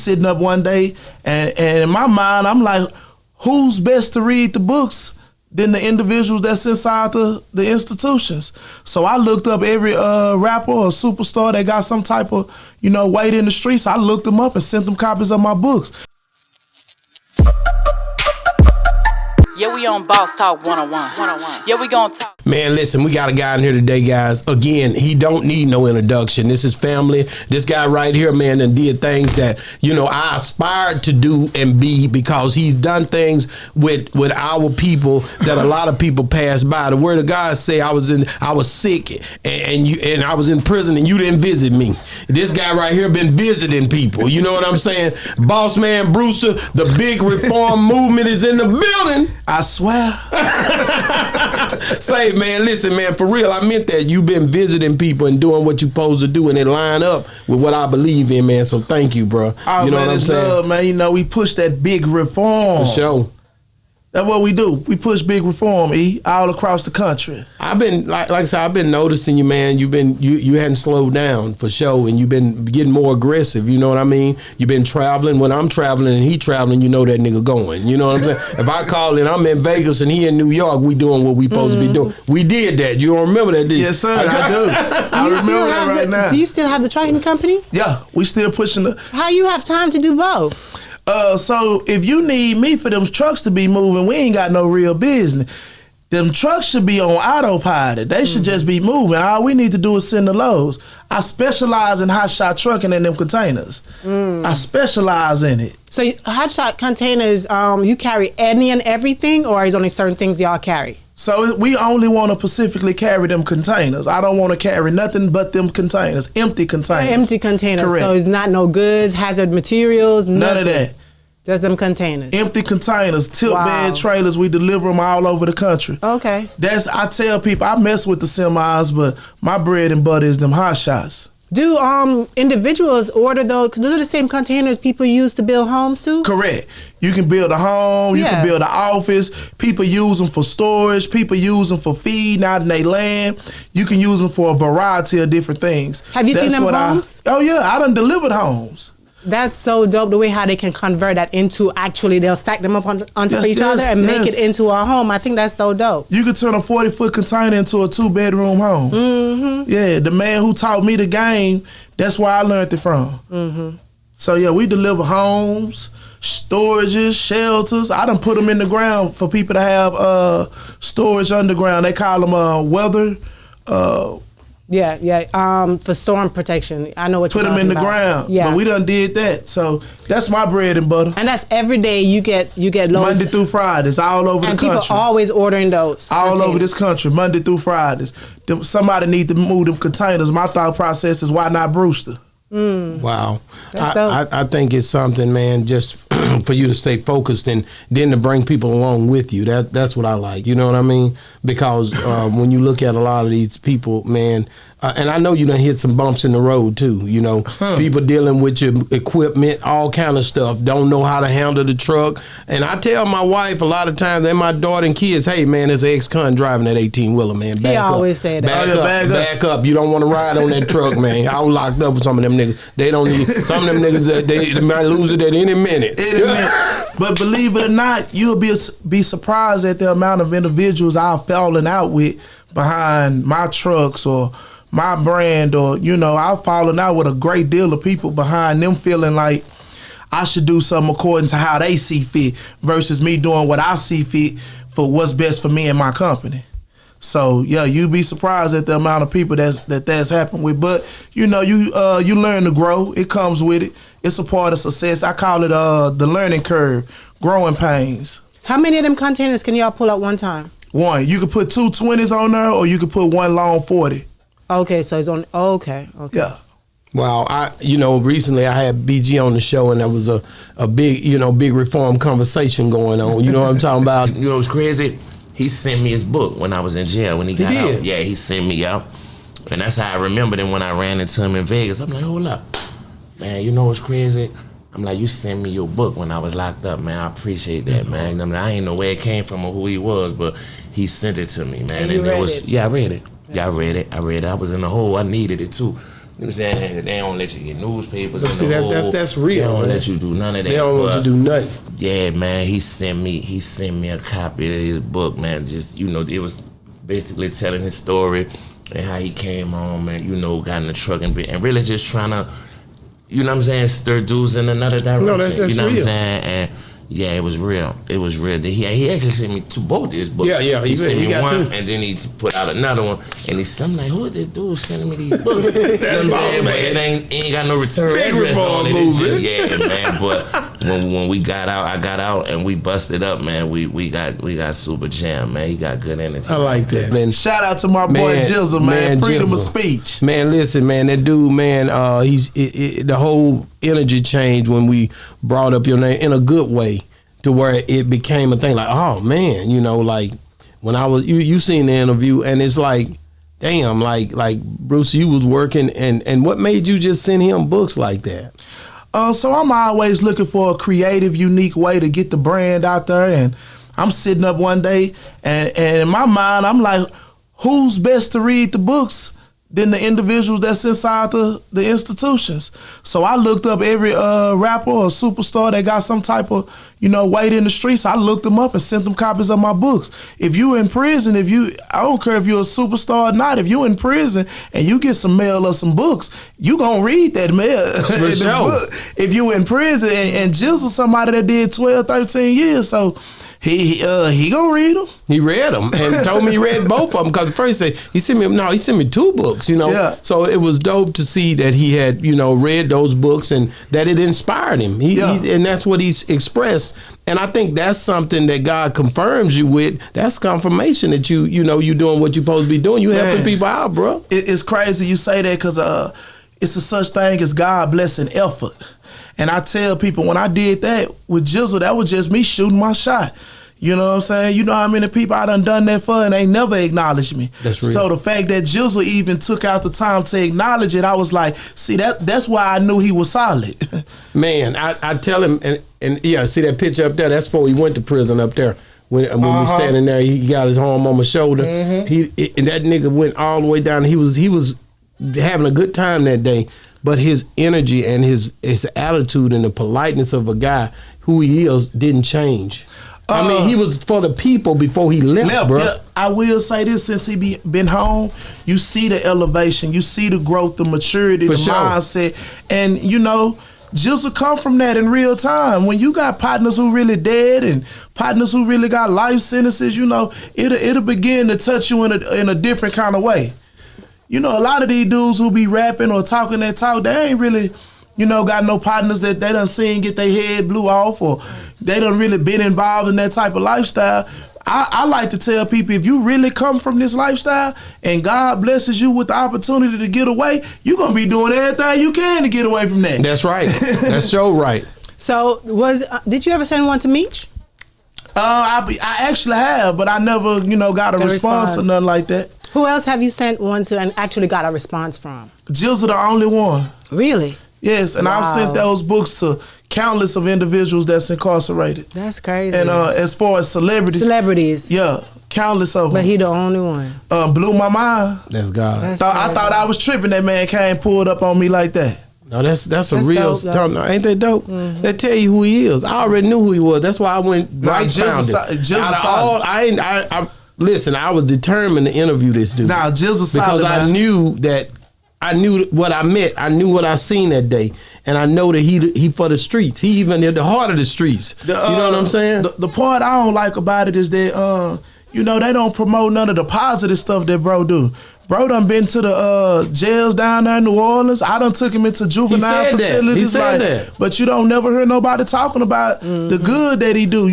sitting up one day, and in my mind, I'm like, who's best to read the books than the individuals that's inside the institutions? So I looked up every rapper or superstar that got some type of, weight in the streets. I looked them up and sent them copies of my books. Yeah, we on Boss Talk 101. Yeah, we gonna talk. Man, listen, we got a guy in here today, guys. Again, he don't need no introduction. This is family. This guy right here, man, and did things that, I aspired to do and be, because he's done things with our people that a lot of people pass by. The word of God say I was sick and I was in prison and you didn't visit me. This guy right here been visiting people. You know what I'm saying? BossMan Brewster, the big reform movement is in the building. I swear. Say, man, listen, man, for real, I meant that. You've been visiting people and doing what you're supposed to do, and it line up with what I believe in, man. So thank you, bro. Oh, you know man, what I'm saying? love, man. We push that big reform. For sure. That's what we do. We push big reform, all across the country. I've been like I said, I've been noticing you, man. You hadn't slowed down for sure, and you've been getting more aggressive. You know what I mean? You've been traveling. When I'm traveling and he traveling, that nigga going. You know what I'm saying? If I call in, I'm in Vegas and he in New York, we doing what we supposed to be doing. We did that. You don't remember that, did you? Yes, sir. I do. I remember that right now. Do you still have the trucking company? Yeah, we still pushing the. How you have time to do both? So if you need me for them trucks to be moving, we ain't got no real business. Them trucks should be on autopilot. They should just be moving. All we need to do is send the loads. I specialize in hot shot trucking and them containers. I specialize in it. So hot shot containers, you carry any and everything, or is only certain things y'all carry? So we only want to specifically carry them containers. I don't want to carry nothing but them containers, empty containers. Empty containers. Correct. So it's not no goods, hazard materials, none of that. Just them containers. Empty containers, tilt bed trailers. We deliver them all over the country. Okay. I tell people, I mess with the semis, but my bread and butter is them hot shots. Do individuals order those? Because those are the same containers people use to build homes too? Correct. You can build a home, you can build an office. People use them for storage. People use them for feeding out in their land. You can use them for a variety of different things. Have you seen them homes? Oh yeah, I done delivered homes. That's so dope, the way how they can convert that into they'll stack them up onto each other and make it into a home. I think that's so dope. You could turn a 40-foot container into a 2-bedroom home. Mm-hmm. Yeah, the man who taught me the game, that's where I learned it from. Mm-hmm. So yeah, we deliver homes, storages, shelters. I done put them in the ground for people to have storage underground. They call them weather. For storm protection. I know what you're talking about. Put them in the ground. Yeah. But we done did that. So that's my bread and butter. And that's every day you get loads. Monday through Fridays, all over the country. And people always ordering those. All over this country, Monday through Fridays. Somebody need to move them containers. My thought process is, why not Brewster? Wow. I think it's something, man, just for you to stay focused and then to bring people along with you. That's what I like. You know what I mean? Because when you look at a lot of these people, man, and I know you done hit some bumps in the road too, people dealing with your equipment, all kind of stuff, don't know how to handle the truck. And I tell my wife a lot of times, and my daughter and kids, hey man, there's an ex-con driving that 18-wheeler, man. Back up. Always say that. Back up. You don't want to ride on that truck, man. I was locked up with some of them niggas. They don't need, some of them niggas, they might lose it at any minute. But believe it or not, you'll be surprised at the amount of individuals I've fallen out with behind my trucks or my brand, or I've fallen out with a great deal of people behind them feeling like I should do something according to how they see fit versus me doing what I see fit for what's best for me and my company. So yeah, you'd be surprised at the amount of people that's happened with. But you learn to grow. It comes with it. It's a part of success. I call it the learning curve, growing pains. How many of them containers can y'all pull at one time? One. You could put 2 20s on there, or you could put one long 40. Okay, so it's on. Okay. Yeah. Wow, recently I had BG on the show, and there was a big, big reform conversation going on. You know what I'm talking about? You know what's crazy? He sent me his book when I was in jail, when he got out. Yeah, he sent me out. And that's how I remembered him when I ran into him in Vegas. I'm like, hold up. Man, you know what's crazy? I'm like, you sent me your book when I was locked up, man. I appreciate that, man. I mean, I ain't know where it came from or who he was, but he sent it to me, man. And you read it? Yeah, I read it. Yeah, I read it. I was in the hole. I needed it too. You know what I'm saying? They don't let you get newspapers. But see, that's real. They don't man. let you do none of that. They don't let you do nothing. Yeah, man. He sent me a copy of his book, man. Just it was basically telling his story and how he came home and got in the truck and really just trying to, you know what I'm saying, stir dudes in another direction. No, that's you know real. What I'm saying? And yeah, it was real. It was real. He actually sent me both his books. Yeah. He sent me got one, two. and then he put out another one. And I'm like, who is this dude sending me these books? You know what I'm saying? But it ain't got no return address on it. It's just, yeah, man. But when we got out, I got out, and we busted up, man. We got super jam, man. He got good energy. I like that, man. Shout out to my boy Jizzle, man. Freedom of speech. Man, listen, man. That dude, man. The whole energy changed when we brought up your name in a good way. To where it became a thing like, oh man, like when I was you seen the interview and it's like, damn, like Bruce, you was working and what made you just send him books like that? So I'm always looking for a creative, unique way to get the brand out there, and I'm sitting up one day and in my mind I'm like, who's best to read the books than the individuals that's inside the institutions? So I looked up every rapper or superstar that got some type of, weight in the streets. I looked them up and sent them copies of my books. If you in prison, I don't care if you're a superstar or not, if you in prison and you get some mail or some books, you gonna read that mail. For sure. Book. If you in prison, and Jizzle somebody that did 12, 13 years, so he gonna read them. He read them and told me he read both of them because first he sent me two books, Yeah. So it was dope to see that he had, read those books and that it inspired him. And that's what he's expressed. And I think that's something that God confirms you with. That's confirmation that you doing what you're supposed to be doing. You helping people out, bro. It's crazy you say that because it's a such thing as God blessing effort. And I tell people when I did that with Jizzle, that was just me shooting my shot. You know what I'm saying? You know how many people I done that for and they never acknowledged me. That's real. So the fact that Jizzle even took out the time to acknowledge it, I was like, see, that's why I knew he was solid. Man, I tell him, and yeah, see that picture up there? That's before he went to prison up there. When we standing there, he got his arm on my shoulder. Mm-hmm. And that nigga went all the way down. He was having a good time that day, but his energy and his attitude and the politeness of a guy who he is didn't change. I mean, he was for the people before he left, bro. Yeah, I will say this, since he been home, you see the elevation, you see the growth, the maturity, the mindset. And, Jizzle come from that in real time. When you got partners who really dead and partners who really got life sentences, it'll begin to touch you in a different kind of way. A lot of these dudes who be rapping or talking that talk, they ain't really, got no partners that they done seen get their head blew off, or they done really been involved in that type of lifestyle. I like to tell people, if you really come from this lifestyle and God blesses you with the opportunity to get away, you're going to be doing everything you can to get away from that. That's right. That's so right. So did you ever send one to Meech? I actually have, but I never, got a response or nothing like that. Who else have you sent one to and actually got a response from? Jizzle the only one. Really? Yes, and I've sent those books to countless of individuals that's incarcerated. That's crazy. And as far as celebrities, yeah, countless of them. But he the only one. Blew my mind. That's God. That's I thought I was tripping. That man came pulled up on me like that. No, that's a real dope, no, ain't that dope? Mm-hmm. They tell you who he is. I already knew who he was. That's why I went right found it. Listen, I was determined to interview this dude. Nah, Jizzle solid, because I knew what I met. I knew what I seen that day, and I know that he for the streets. He even at the heart of the streets. You know what I'm saying? The part I don't like about it is that they don't promote none of the positive stuff that bro do. Bro done been to the jails down there in New Orleans. I done took him into juvenile facilities. He said that. But you don't never hear nobody talking about the good that he do.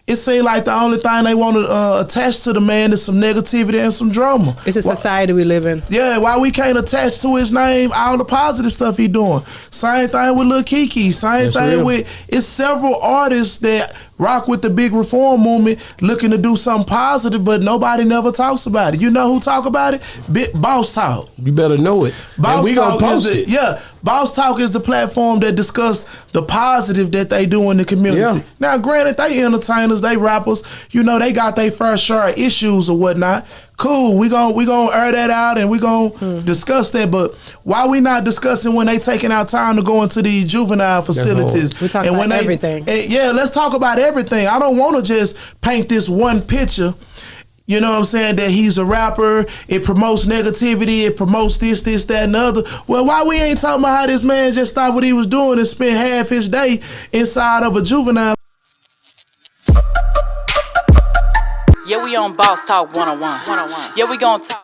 It seems like the only thing they want to attach to the man is some negativity and some drama. It's a society we live in. Yeah, why we can't attach to his name all the positive stuff he doing? Same thing with Lil Kiki. Same thing with, it's several artists that rock with the big reform movement looking to do something positive, but nobody never talks about it. You know who talk about it? Boss Talk. You better know it. Boss we Talk gonna post it. Yeah, Boss Talk is the platform that discuss the positive that they do in the community. Yeah. Now, granted, they entertainers, they rappers, they got their fair share of issues or whatnot. cool. We gonna air that out and we gonna discuss that. But why we not discussing when they taking out time to go into the juvenile facilities? We talk about everything. Yeah, let's talk about everything. I don't want to just paint this one picture. You know what I'm saying? That he's a rapper. It promotes negativity. It promotes this, that, and the other. Well, why we ain't talking about how this man just stopped what he was doing and spent half his day inside of a juvenile? Yeah, we on Boss Talk 101. Yeah, we gonna talk.